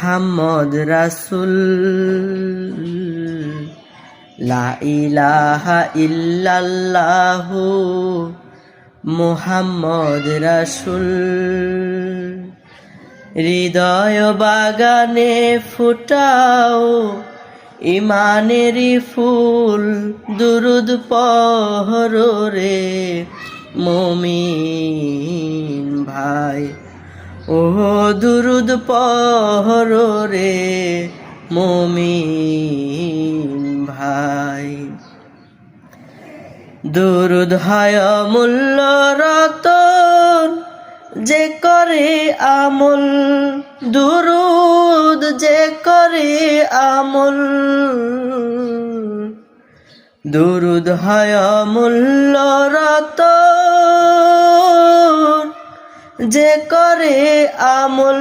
মুহাম্মদ রাসূল লা ইলাহা ইল্লাল্লাহু মুহাম্মদ রাসূল হৃদয় বাগানে ফুটাও ইমানেরই ফুল দুরুদ পড়ো রে মুমিন ভাই ও দুরুদ পড়ো রে মুমিন ভাই দুরুদ হয় অমূল্য রতন যে করে আমল দুরুদ যে করে আমল দুরুদ হয় অমূল্য রতন যে করে আমল